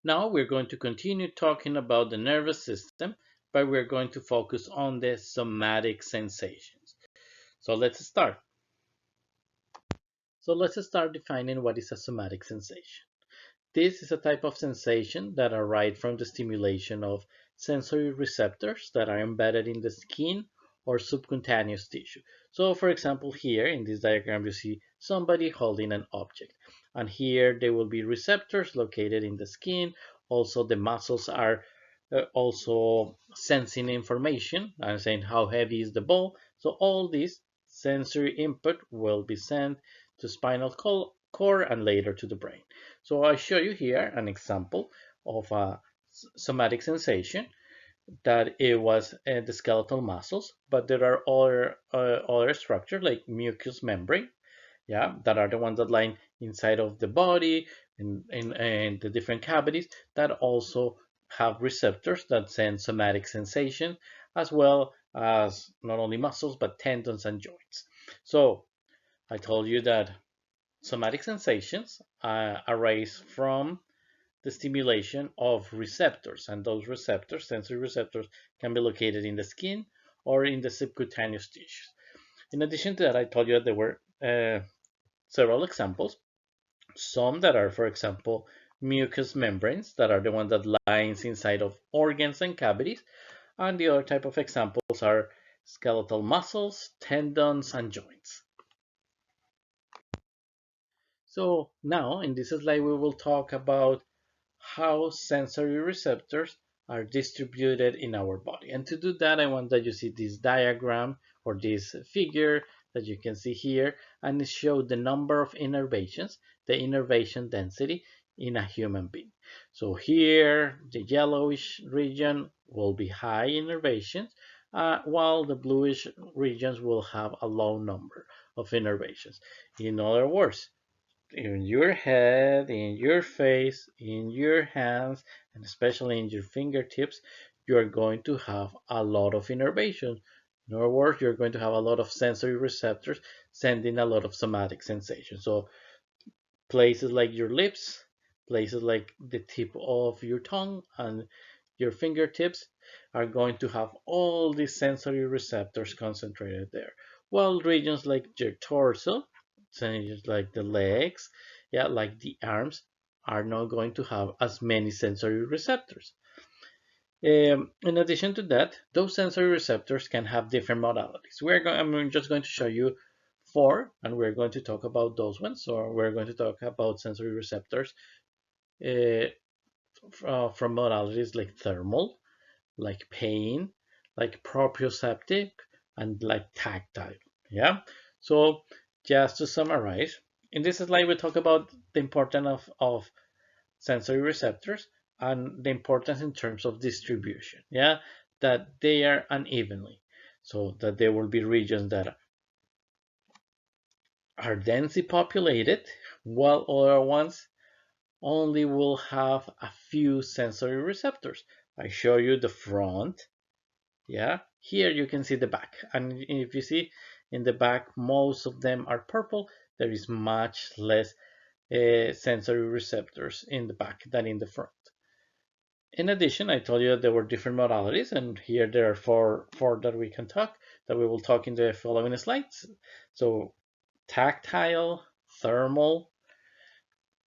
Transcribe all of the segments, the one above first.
Now we're going to continue talking about the nervous system, but we're going to focus on the somatic sensations. So let's start. So let's start defining what is a somatic sensation. This is a type of sensation that arises from the stimulation of sensory receptors that are embedded in the skin or subcutaneous tissue. So for example, here in this diagram, you see somebody holding an object. And here there will be receptors located in the skin. Also, the muscles are also sensing information and saying how heavy is the ball. So all this sensory input will be sent to spinal cord and later to the brain. So I show you here an example of a somatic sensation that it was the skeletal muscles, but there are other structures like mucous membrane, yeah, that are the ones that lie inside of the body and the different cavities that also have receptors that send somatic sensation, as well as not only muscles but tendons and joints. So I told you that somatic sensations arise from the stimulation of receptors, and those receptors, sensory receptors, can be located in the skin or in the subcutaneous tissues. In addition to that, I told you that there were several examples. Some that are, for example, mucous membranes, that are the ones that lines inside of organs and cavities, and the other type of examples are skeletal muscles, tendons, and joints. So now in this slide we will talk about how sensory receptors are distributed in our body. And to do that, I want that you see this diagram or this figure that you can see here, and it shows the number of innervations, the innervation density in a human being. So here, the yellowish region will be high innervations, while the bluish regions will have a low number of innervations. In other words, in your head, in your face, in your hands, and especially in your fingertips, you are going to have a lot of innervation. In other words, you're going to have a lot of sensory receptors sending a lot of somatic sensation. So places like your lips, places like the tip of your tongue and your fingertips are going to have all these sensory receptors concentrated there. While regions like your torso, changes like the legs, yeah, like the arms, are not going to have as many sensory receptors. In addition to that, those sensory receptors can have different modalities. I'm just going to show you four, and we're going to talk about those ones. So we're going to talk about sensory receptors uh, from modalities like thermal, like pain, like proprioceptive, and like tactile. Yeah. So just to summarize, in this slide we talk about the importance of sensory receptors and the importance in terms of distribution. Yeah, that they are unevenly, so that there will be regions that are densely populated, while other ones only will have a few sensory receptors. I show you the front. Yeah, here you can see the back, and if you see in the back most of them are purple. There is much less sensory receptors in the back than in the front. In addition, I told you that there were different modalities, and here there are four that we can talk, that we will talk in the following slides. So tactile, thermal,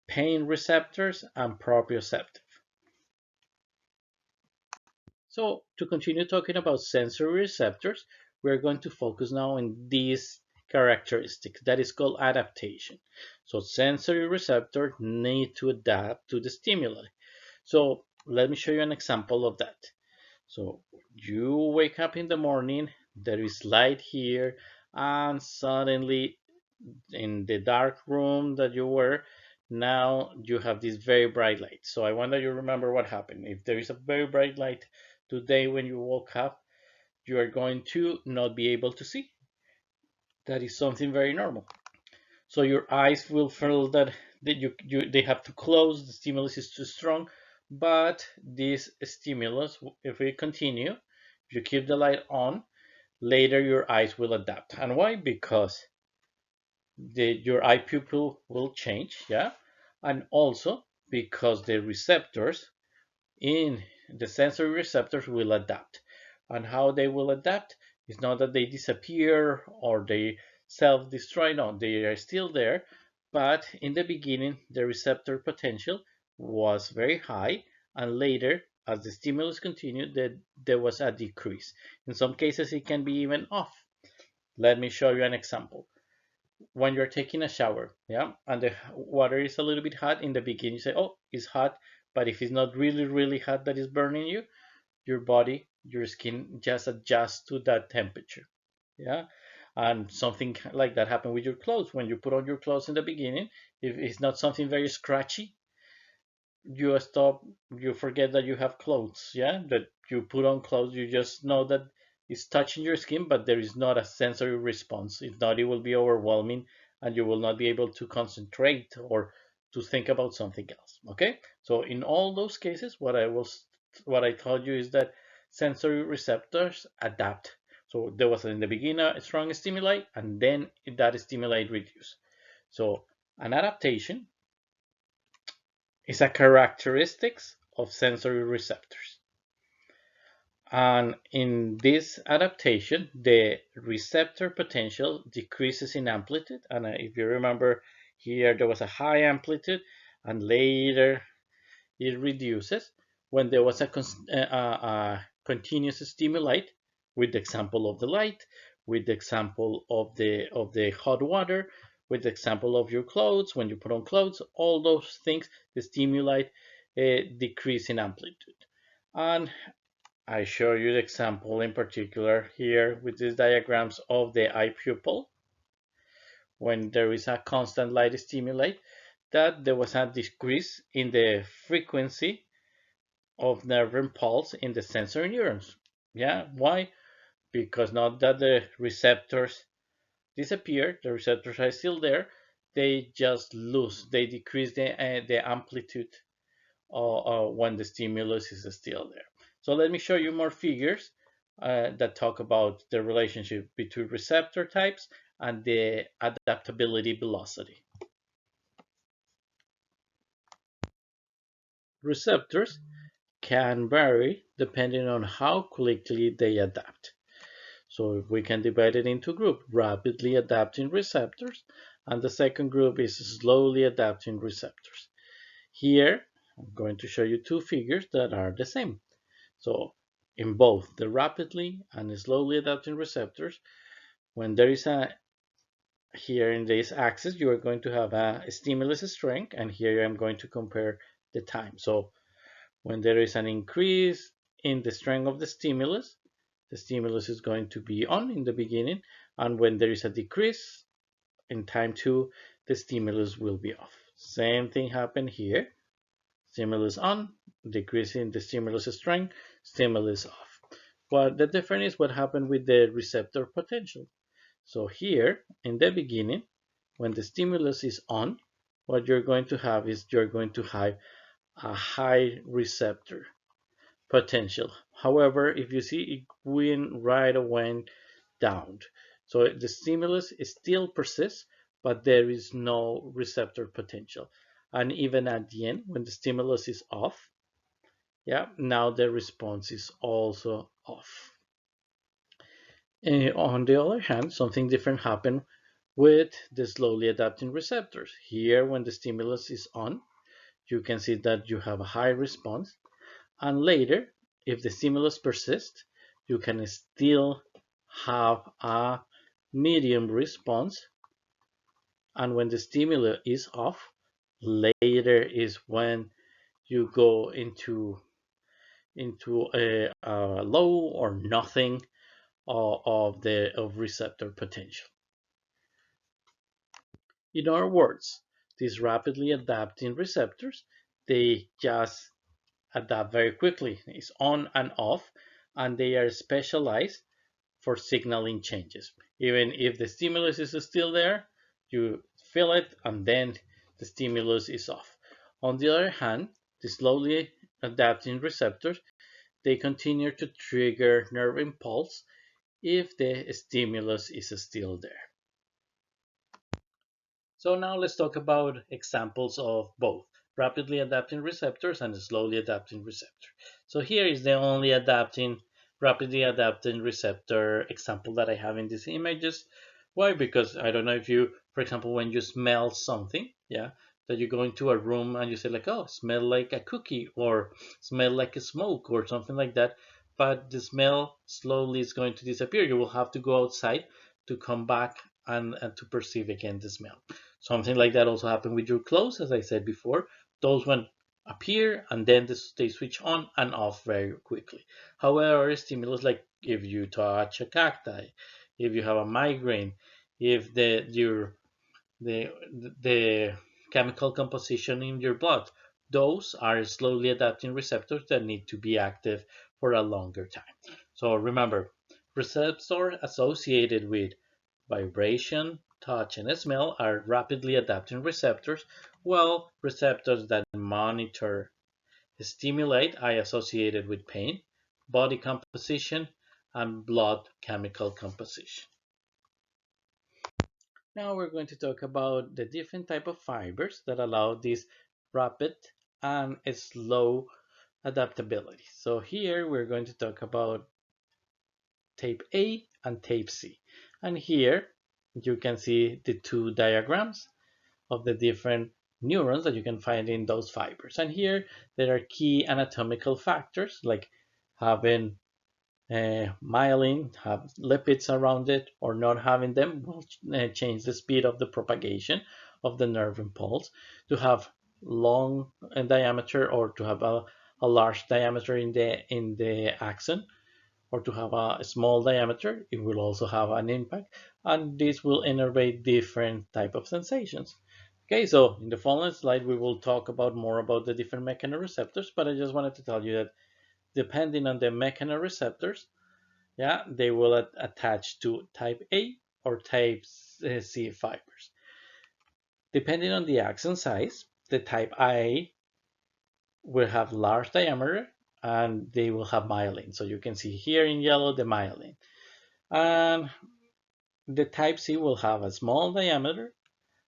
pain receptors, and proprioceptive. So to continue talking about sensory receptors, we're going to focus now on this characteristic that is called adaptation. So sensory receptors need to adapt to the stimuli. So let me show you an example of that. So you wake up in the morning, there is light here, and suddenly in the dark room that you were, now you have this very bright light. So I want that you remember what happened. If there is a very bright light today when you woke up, you are going to not be able to see. That is something very normal. So your eyes will feel that they have to close, the stimulus is too strong, but this stimulus, if we continue, if you keep the light on, later your eyes will adapt. And why? Because your eye pupil will change, yeah, and also because the receptors in the sensory receptors will adapt. And how they will adapt is not that they disappear or they self-destroy. No, they are still there, but in the beginning the receptor potential was very high, and later as the stimulus continued there was a decrease. In some cases it can be even off. Let me show you an example. When you're taking a shower, yeah, and the water is a little bit hot, in the beginning you say, oh, it's hot, but if it's not really really hot that is burning you, your body, your skin just adjusts to that temperature. Yeah. And something like that happened with your clothes. When you put on your clothes in the beginning, if it's not something very scratchy, you stop, you forget that you have clothes. Yeah, that you put on clothes, you just know that it's touching your skin, but there is not a sensory response. If not, it will be overwhelming and you will not be able to concentrate or to think about something else. Okay, so in all those cases, what I told you is that sensory receptors adapt. So there was in the beginning a strong stimuli, and then that stimuli reduced. So an adaptation is a characteristics of sensory receptors. And in this adaptation, the receptor potential decreases in amplitude. And if you remember here, there was a high amplitude and later it reduces when there was a continuous stimuli, with the example of the light, with the example of the hot water, with the example of your clothes. When you put on clothes, all those things, the stimuli decrease in amplitude. And I show you the example in particular here with these diagrams of the eye pupil. When there is a constant light stimuli, that there was a decrease in the frequency of nerve impulse in the sensory neurons. Yeah, why? Because not that the receptors disappear, the receptors are still there, they just lose, they decrease the amplitude when the stimulus is still there. So let me show you more figures that talk about the relationship between receptor types and the adaptability velocity. Receptors can vary depending on how quickly they adapt. So we can divide it into groups: rapidly adapting receptors, and the second group is slowly adapting receptors. Here, I'm going to show you two figures that are the same. So in both the rapidly and slowly adapting receptors, when there is here in this axis, you are going to have a stimulus strength, and here I'm going to compare the time. So when there is an increase in the strength of the stimulus is going to be on in the beginning, and when there is a decrease in time 2, the stimulus will be off. Same thing happened here. Stimulus on, decreasing the stimulus strength, stimulus off. But the difference is what happened with the receptor potential. So here, in the beginning, when the stimulus is on, what you're going to have is you're going to have a high receptor potential. However, if you see, it went right away down. So the stimulus still persists, but there is no receptor potential. And even at the end, when the stimulus is off, yeah, now the response is also off. On the other hand, something different happened with the slowly adapting receptors. Here, when the stimulus is on, you can see that you have a high response. And later, if the stimulus persists, you can still have a medium response. And when the stimulus is off, later is when you go into a low or nothing of receptor potential. In other words, these rapidly adapting receptors, they just adapt very quickly. It's on and off, and they are specialized for signaling changes. Even if the stimulus is still there, you feel it, and then the stimulus is off. On the other hand, the slowly adapting receptors, they continue to trigger nerve impulse if the stimulus is still there. So now let's talk about examples of both. rapidly adapting receptors and slowly adapting receptor. So here is the only rapidly adapting receptor example that I have in these images. Why? Because I don't know if you, for example, when you smell something, yeah, that you go into a room and you say like, oh, smell like a cookie or smell like a smoke or something like that, but the smell slowly is going to disappear. You will have to go outside to come back and to perceive again the smell. Something like that also happened with your clothes, as I said before. Those one appear and then they switch on and off very quickly. However, stimulus like if you touch a cacti, if you have a migraine, if the the chemical composition in your blood, those are slowly adapting receptors that need to be active for a longer time. So remember, receptors associated with vibration, touch, and smell are rapidly adapting receptors, while receptors that monitor stimulate are associated with pain, body composition, and blood chemical composition. Now we're going to talk about the different type of fibers that allow this rapid and slow adaptability. So here we're going to talk about tape A and tape C. And here you can see the two diagrams of the different neurons that you can find in those fibers. And here there are key anatomical factors like having myelin, have lipids around it, or not having them will change the speed of the propagation of the nerve impulse. To have long diameter or to have a large diameter in the axon, or to have a small diameter, it will also have an impact, and this will innervate different type of sensations. Okay, so in the following slide, we will talk about more about the different mechanoreceptors, but I just wanted to tell you that depending on the mechanoreceptors, yeah, they will attach to type A or type C fibers. Depending on the axon size, the type A will have large diameter and they will have myelin. So you can see here in yellow the myelin. And the type C will have a small diameter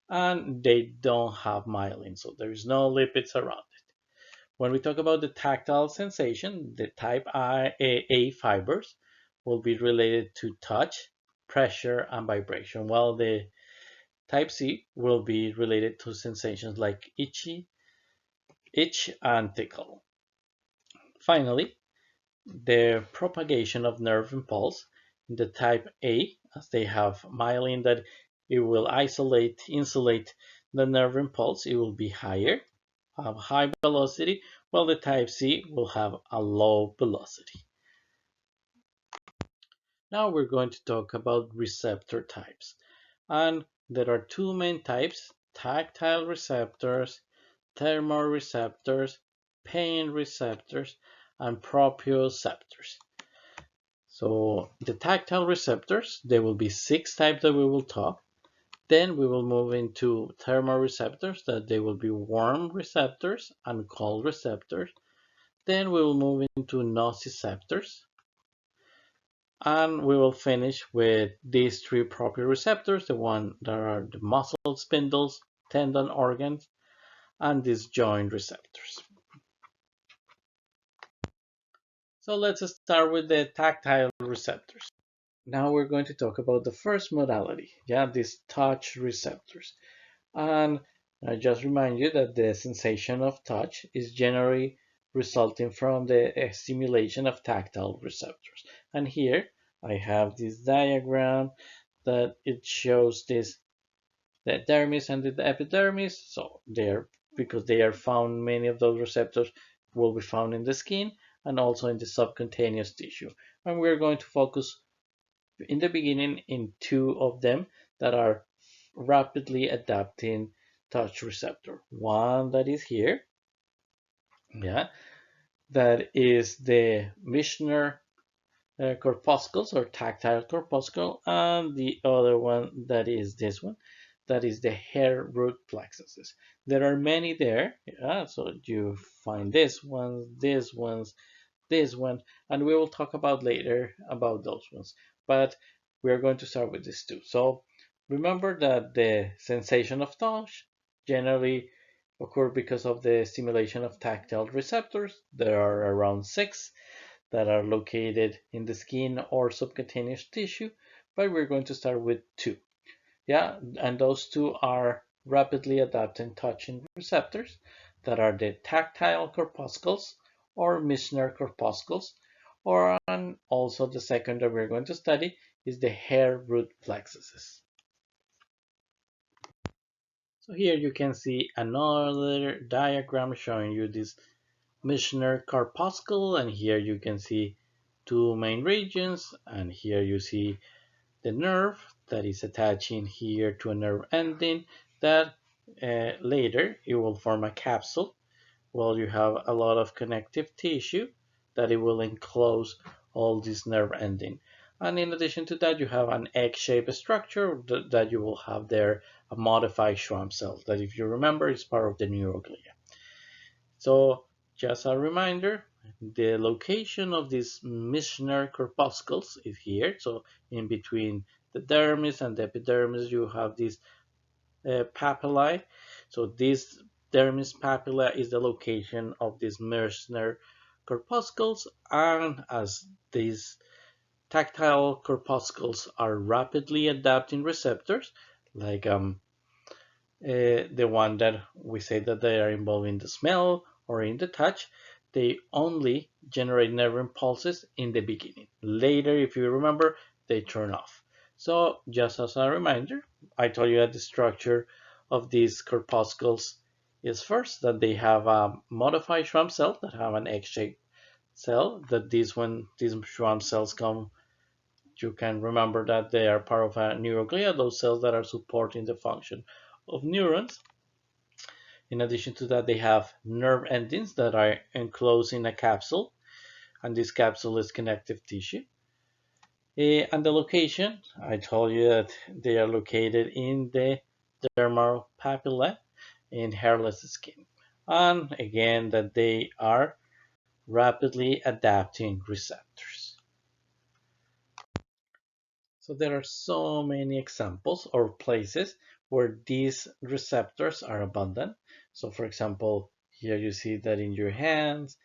and they don't have myelin. So there is no lipids around it. When we talk about the tactile sensation, the type A fibers will be related to touch, pressure, and vibration, while the type C will be related to sensations like itch, and tickle. Finally, the propagation of nerve impulse in the type A, as they have myelin that it will insulate the nerve impulse, it will be higher, have high velocity, while the type C will have a low velocity. Now we're going to talk about receptor types. And there are two main types: tactile receptors, thermoreceptors, pain receptors, and proprioceptors. So the tactile receptors, there will be 6 types that we will talk. Then we will move into thermoreceptors, that they will be warm receptors and cold receptors. Then we will move into nociceptors. And we will finish with these 3 proprioceptors, the one that are the muscle spindles, tendon organs, and these joint receptors. So let's start with the tactile receptors. Now we're going to talk about the first modality, yeah, these touch receptors. And I just remind you that the sensation of touch is generally resulting from the stimulation of tactile receptors. And here I have this diagram that it shows this the dermis and the epidermis. So they're because they are found, many of those receptors will be found in the skin and also in the subcutaneous tissue. And we're going to focus in the beginning in 2 of them that are rapidly adapting touch receptor. One that is here, yeah, that is the Mischner corpuscles or tactile corpuscle, and the other one that is this one, that is the hair root plexuses. There are many there, yeah, so you find this one, and we will talk about later about those ones. But we are going to start with these 2. So remember that the sensation of touch generally occur because of the stimulation of tactile receptors. There are around 6 that are located in the skin or subcutaneous tissue, but we're going to start with 2. Yeah, and those 2 are rapidly adapting touching receptors that are the tactile corpuscles or Michener corpuscles, or and also the second that we're going to study is the hair root plexuses. So here you can see another diagram showing you this Michener corpuscle, and here you can see 2 main regions, and here you see the nerve that is attaching here to a nerve ending that later it will form a capsule. Well, you have a lot of connective tissue that it will enclose all this nerve ending. And in addition to that, you have an egg-shaped structure that you will have there, a modified Schwann cell that, if you remember, is part of the neuroglia. So just a reminder, the location of these Michener corpuscles is here. So in between the dermis and the epidermis, you have these papillae. So this dermis papilla is the location of these Michener corpuscles, and as these tactile corpuscles are rapidly adapting receptors, like the one that we say that they are involved in the smell or in the touch, they only generate nerve impulses in the beginning. Later, if you remember, they turn off. So just as a reminder, I told you that the structure of these corpuscles is first that they have a modified Schwann cell that have an egg-shaped cell, that these Schwann cells come, you can remember that they are part of a neuroglia, those cells that are supporting the function of neurons. In addition to that, they have nerve endings that are enclosed in a capsule, and this capsule is connective tissue. And the location, I told you that they are located in the dermal papillae in hairless skin. And again, that they are rapidly adapting receptors. So there are so many examples or places where these receptors are abundant. So for example, here you see that in your hands,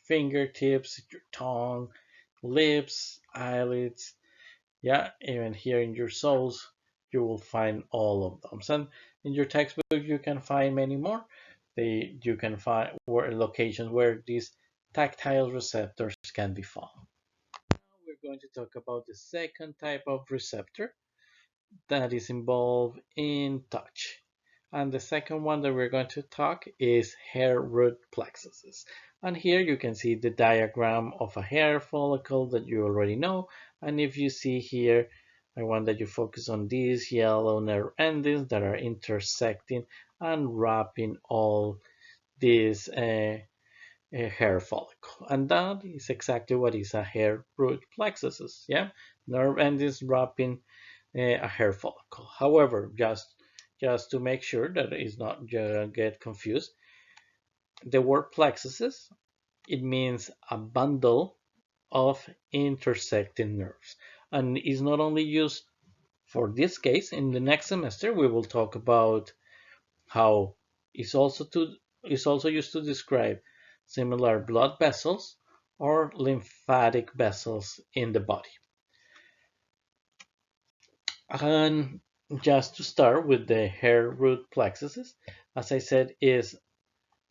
fingertips, your tongue, lips, eyelids, yeah, even here in your soles, you will find all of them. And in your textbook, you can find many more. You can find locations where these tactile receptors can be found. Now we're going to talk about the second type of receptor that is involved in touch. And the second one that we're going to talk is hair root plexuses. And here you can see the diagram of a hair follicle that you already know. And if you see here, I want that you focus on these yellow nerve endings that are intersecting and wrapping all these a hair follicle, and that is exactly what is a hair root plexuses. Yeah, nerve endings wrapping a hair follicle. However, just to make sure that it's not get confused, the word plexuses, it means a bundle of intersecting nerves, and is not only used for this case. In the next semester, we will talk about how it's also used to describe similar blood vessels or lymphatic vessels in the body. And just to start with the hair root plexuses, as I said, is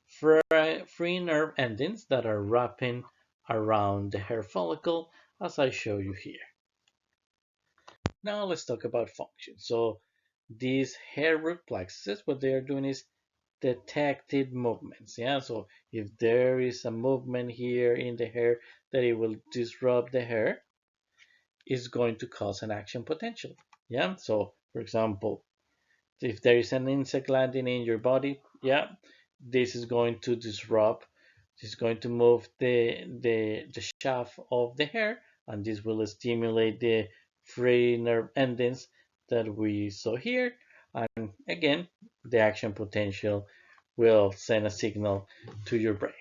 free nerve endings that are wrapping around the hair follicle, as I show you here. Now let's talk about function. So these hair root plexuses, what they are doing is detected movements. Yeah, so if there is a movement here in the hair that it will disrupt the hair, is going to cause an action potential. Yeah, so for example, if there is an insect landing in your body, yeah, this is going to disrupt, this is going to move the shaft of the hair, and this will stimulate the free nerve endings that we saw here. And again, the action potential will send a signal to your brain.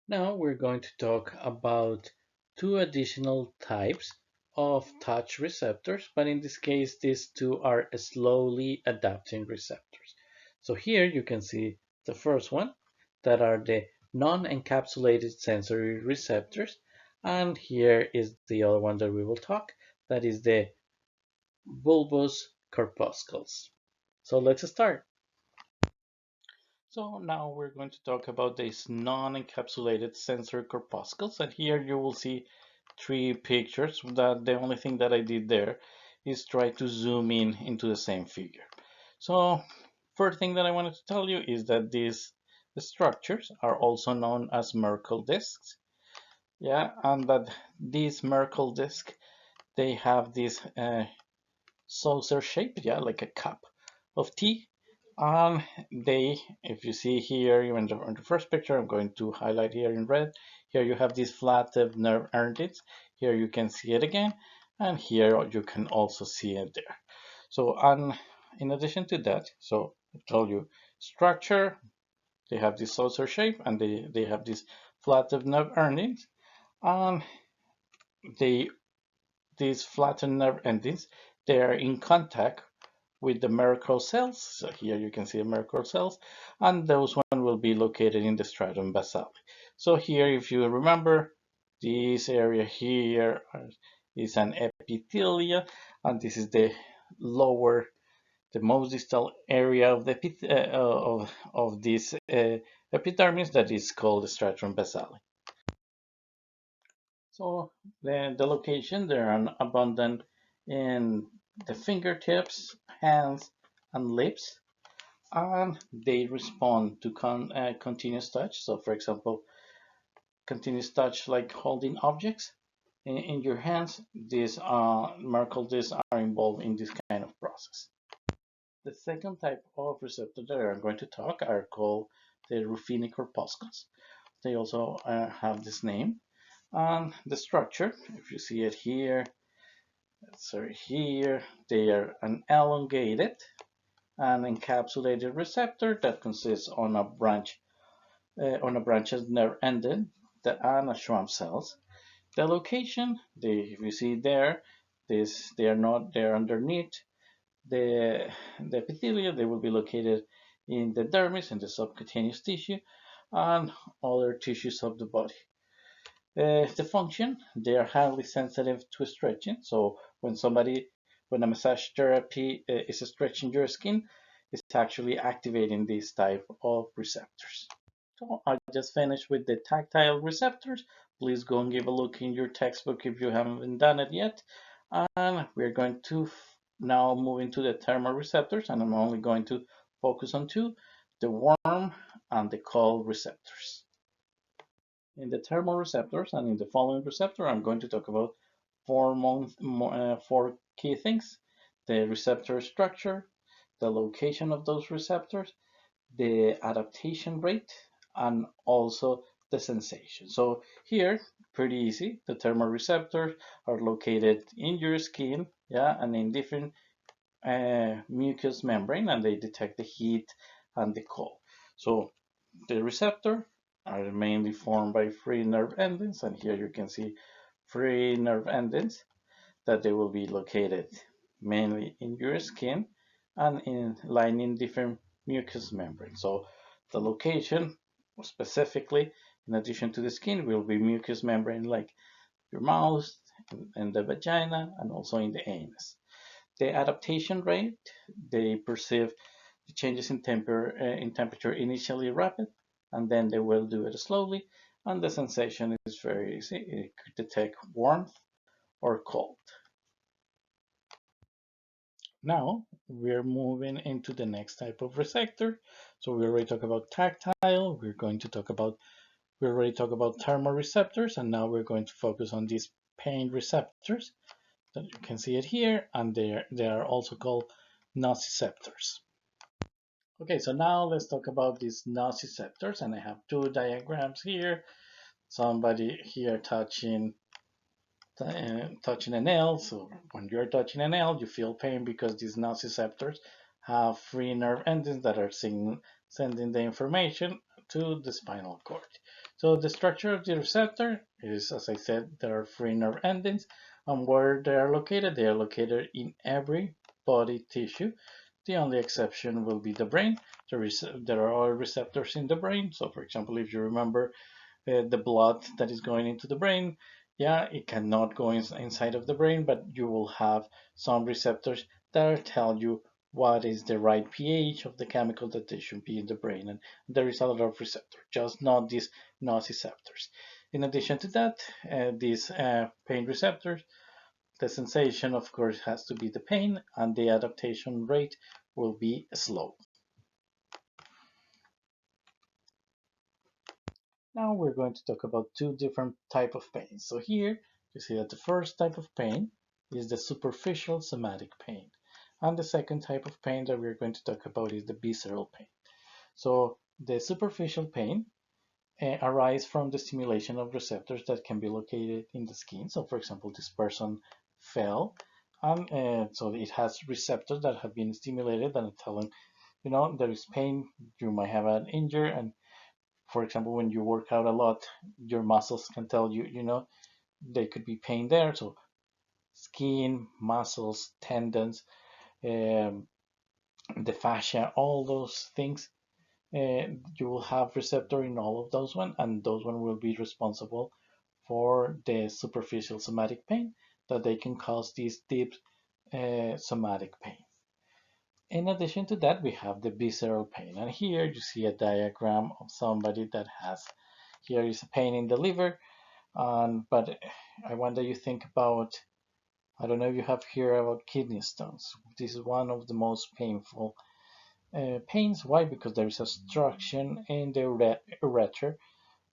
Now we're going to talk about 2 additional types of touch receptors, but in this case, these 2 are slowly adapting receptors. So here you can see the first one that are the non-encapsulated sensory receptors. And here is the other one that we will talk, that is the bulbous corpuscles. So let's start. So now we're going to talk about these non-encapsulated sensory corpuscles, and here you will see three pictures. That the only thing that I did there is try to zoom in into the same figure. So first thing that I wanted to tell you is that these structures are also known as Merkel discs. Yeah, and that these Merkel discs, they have this saucer shape, yeah, like a cup of tea. And they, if you see here, even in the first picture, I'm going to highlight here in red. Here you have these flat nerve endings. Here you can see it again, and here you can also see it there. So, and in addition to that, so I told you structure. They have this saucer shape, and they have these flat nerve endings, and they these flattened nerve endings, they are in contact with the Merkel cells. So here you can see the Merkel cells, and those one will be located in the stratum basale. So here, if you remember, this area here is an epithelia, and this is the lower, the most distal area of the of this epidermis that is called the stratum basale. So the location, they are abundant in the fingertips, hands, and lips, and they respond to continuous touch. So, for example, continuous touch like holding objects in your hands. These Merkel discs are involved in this kind of process. The second type of receptor that I'm going to talk are called the Ruffini corpuscles. They also have this name. And the structure, if you see it here, sorry, here, they are an elongated and encapsulated receptor that consists on a branch's nerve ending, and a Schwann cells. The location, if you see there, they are not there underneath the epithelia. They will be located in the dermis, in the subcutaneous tissue, and other tissues of the body. The function, they are highly sensitive to stretching. So when a massage therapy is stretching your skin, it's actually activating these type of receptors. So I just finished with the tactile receptors. Please go and give a look in your textbook if you haven't done it yet. And we're going to now move into the thermoreceptors, and I'm only going to focus on two, the warm and the cold receptors. In the thermoreceptors and in the following receptor, I'm going to talk about four key things: the receptor structure, the location of those receptors, the adaptation rate, and also the sensation. So here, pretty easy. The thermoreceptors are located in your skin, yeah, and in different mucous membrane, and they detect the heat and the cold. So the receptor are mainly formed by free nerve endings, and here you can see free nerve endings that they will be located mainly in your skin and in lining different mucous membranes. So the location specifically, in addition to the skin, will be mucous membrane like your mouth and the vagina and also in the anus. The adaptation rate, they perceive the changes in temperature initially rapid, and then they will do it slowly. And the sensation is very easy. It could detect warmth or cold. Now we're moving into the next type of receptor. So we already talked about tactile. We already talked about thermoreceptors, and now we're going to focus on these pain receptors. That you can see it here, and they are also called nociceptors. Okay, so now let's talk about these nociceptors, and I have two diagrams here. Somebody here touching a nail. So when you're touching a nail, you feel pain because these nociceptors have free nerve endings that are sending the information to the spinal cord. So the structure of the receptor is, as I said, there are free nerve endings, and where they are located in every body tissue. The only exception will be the brain. there are other receptors in the brain. So, for example, if you remember the blood that is going into the brain, yeah, it cannot go inside of the brain, but you will have some receptors that tell you what is the right pH of the chemical that they should be in the brain. And there is a lot of receptors, just not these nociceptors. In addition to that, these pain receptors, the sensation, of course, has to be the pain, and the adaptation rate will be slow. Now we're going to talk about two different type of pain. So here you see that the first type of pain is the superficial somatic pain. And the second type of pain that we're going to talk about is the visceral pain. So the superficial pain arises from the stimulation of receptors that can be located in the skin. So for example, this person fell, and so it has receptors that have been stimulated and tell them, there is pain, you might have an injury, and for example, when you work out a lot, your muscles can tell you, there could be pain there. So skin, muscles, tendons, um, the fascia, all those things, you will have receptor in all of those one, and those one will be responsible for the superficial somatic pain that they can cause this deep somatic pain. In addition to that, we have the visceral pain, and here you see a diagram of somebody that has, here is a pain in the liver, but I wonder you think about, I don't know if you have here about kidney stones. This is one of the most painful pains. Why? Because there is a obstruction in the ureter.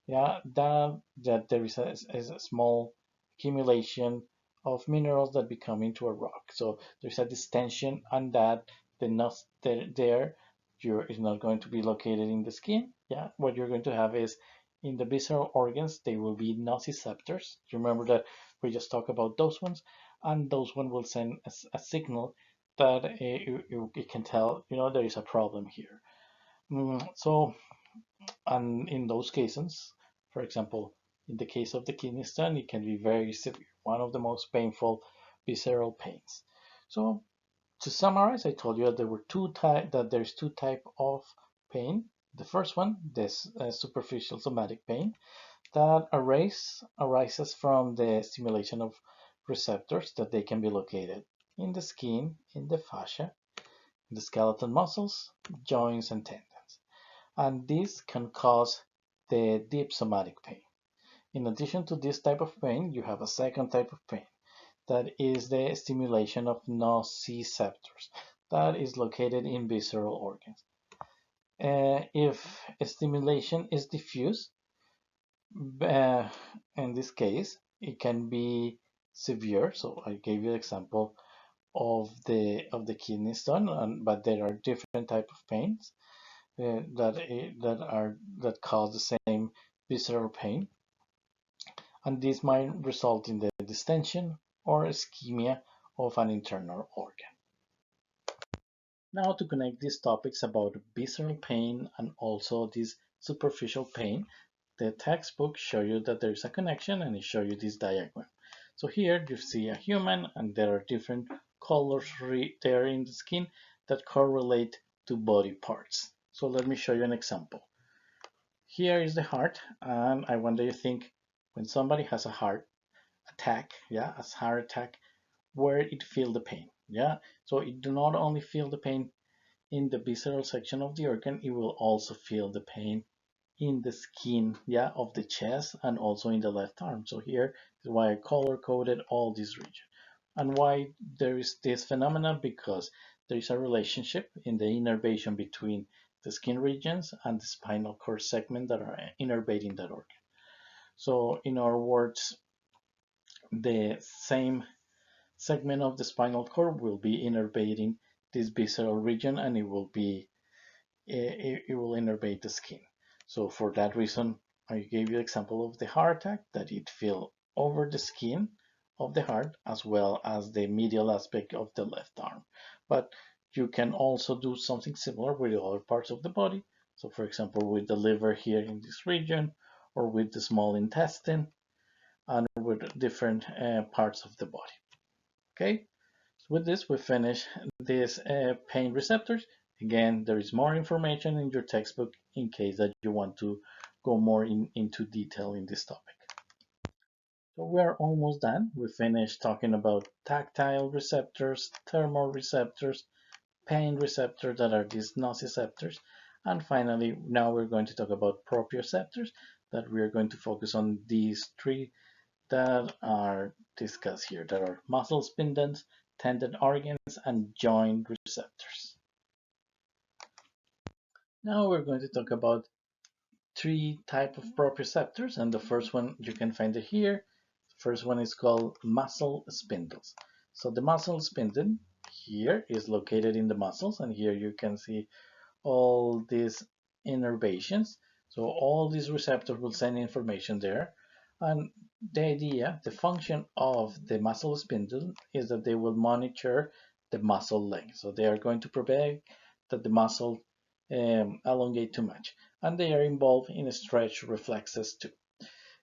Yeah, that there is a small accumulation of minerals that become into a rock. So there's a distension, and that the nuts there is not going to be located in the skin. Yeah, what you're going to have is in the visceral organs, they will be nociceptors. Remember that we just talked about those ones, and those one will send a signal that it can tell, there is a problem here. So, and in those cases, for example, in the case of the kidney stone, it can be very severe, one of the most painful visceral pains. So to summarize, I told you that there's two type of pain. The first one, this superficial somatic pain, that arises from the stimulation of receptors that they can be located in the skin, in the fascia, in the skeletal muscles, joints, and tendons. And this can cause the deep somatic pain. In addition to this type of pain, you have a second type of pain that is the stimulation of nociceptors that is located in visceral organs. If stimulation is diffuse, uh, in this case, it can be severe. So I gave you an example of the kidney stone, but there are different type of pains that cause the same visceral pain, and this might result in the distension or ischemia of an internal organ. Now, to connect these topics about visceral pain and also this superficial pain, the textbook show you that there is a connection, and it show you this diagram. So here you see a human, and there are different colors there in the skin that correlate to body parts. So let me show you an example. Here is the heart, and I wonder you think when somebody has a heart attack, yeah, a heart attack, where it feel the pain, yeah. So it do not only feel the pain in the visceral section of the organ, it will also feel the pain in the skin, yeah, of the chest, and also in the left arm. So here is why I color coded all these regions. And why there is this phenomenon, because there is a relationship in the innervation between the skin regions and the spinal cord segment that are innervating that organ. So in other words, the same segment of the spinal cord will be innervating this visceral region, and it will innervate the skin. So for that reason, I gave you an example of the heart attack, that it feel over the skin of the heart as well as the medial aspect of the left arm. But you can also do something similar with the other parts of the body. So for example, with the liver here in this region, or with the small intestine, and with different parts of the body. Okay, so with this we finish these pain receptors. Again, there is more information in your textbook in case that you want to go more into detail in this topic. So we are almost done. We finished talking about tactile receptors, thermal receptors, pain receptors that are these nociceptors, and finally now we're going to talk about proprioceptors that we are going to focus on these three that are discussed here, that are muscle spindles, tendon organs, and joint receptors. Now we're going to talk about three type of proprioceptors, and the first one you can find it here. The first one is called muscle spindles. So the muscle spindle here is located in the muscles, and here you can see all these innervations. So all these receptors will send information there. And the idea, the function of the muscle spindle is that they will monitor the muscle length. So they are going to prevent that the muscle elongate too much. And they are involved in stretch reflexes too.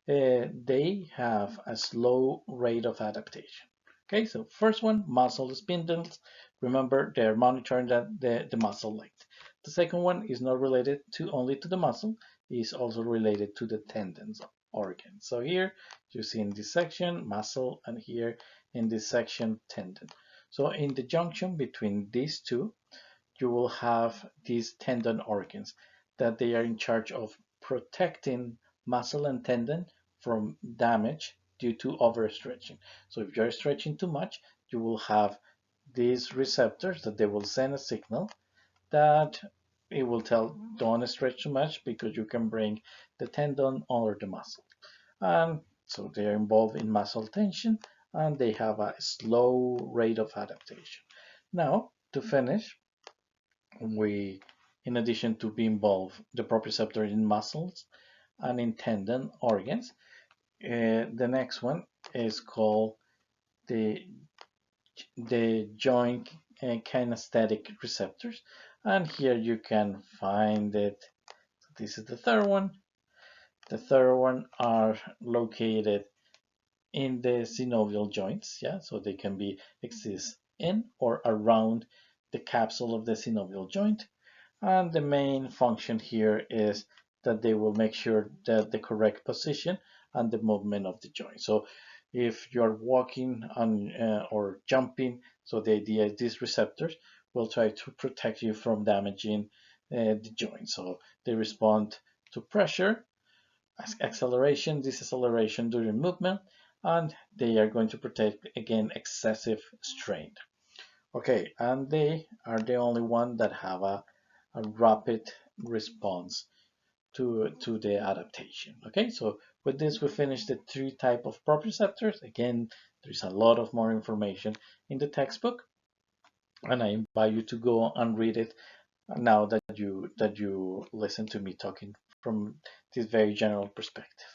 They have a slow rate of adaptation. Okay, so first one, muscle spindles. Remember, they're monitoring the muscle length. The second one is not related to only to the muscle, is also related to the tendons organs. So here you see in this section muscle, and here in this section tendon. So in the junction between these two, you will have these tendon organs that they are in charge of protecting muscle and tendon from damage due to overstretching. So if you're stretching too much, you will have these receptors that they will send a signal that it will tell don't stretch too much because you can bring the tendon or the muscle. And so they are involved in muscle tension and they have a slow rate of adaptation. Now, to finish, we, in addition to be involved, the proprioceptor in muscles and in tendon organs, the next one is called the joint kinesthetic receptors, and here you can find it. So this is the third one. The third one are located in the synovial joints, yeah, so they can be exist in or around the capsule of the synovial joint. And the main function here is that they will make sure that the correct position and the movement of the joint. So if you're walking on or jumping, so the idea is these receptors will try to protect you from damaging the joint. So they respond to pressure, acceleration, deceleration during movement, and they are going to protect against excessive strain. Okay, and they are the only one that have a rapid response to the adaptation. Okay, so with this we finish the three type of proprioceptors. Again, there's a lot of more information in the textbook, and I invite you to go and read it now that you listen to me talking from this very general perspective.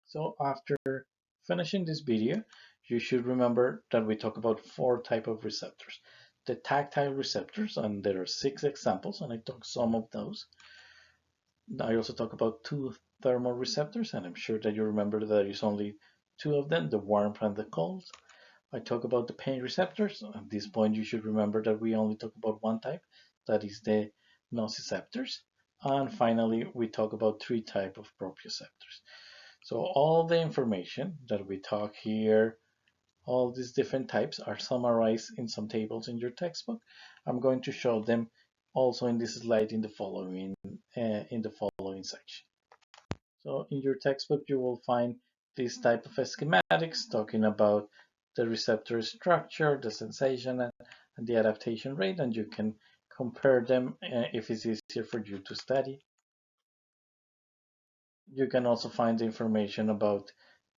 So after finishing this video, you should remember that we talk about four type of receptors. The tactile receptors, and there are 6 examples, and I talk some of those. I also talk about 2 thermal receptors, and I'm sure that you remember that there is only 2 of them, the warmth and the cold. I talk about the pain receptors. At this point, you should remember that we only talk about one type, that is the nociceptors. And finally, we talk about 3 type of proprioceptors. So all the information that we talk here, all these different types are summarized in some tables in your textbook. I'm going to show them also in this slide in the following section. So in your textbook, you will find this type of schematics talking about the receptor structure, the sensation, and the adaptation rate, and you can compare them if it's easier for you to study. You can also find information about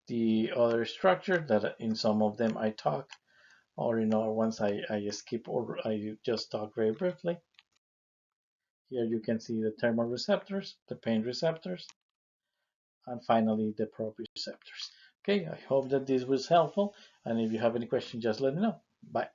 the other structure that in some of them I talk, or in other ones I skip or I just talk very briefly. Here you can see the thermal receptors, the pain receptors, and finally the proprioceptors. Okay, I hope that this was helpful, and if you have any questions, just let me know. Bye.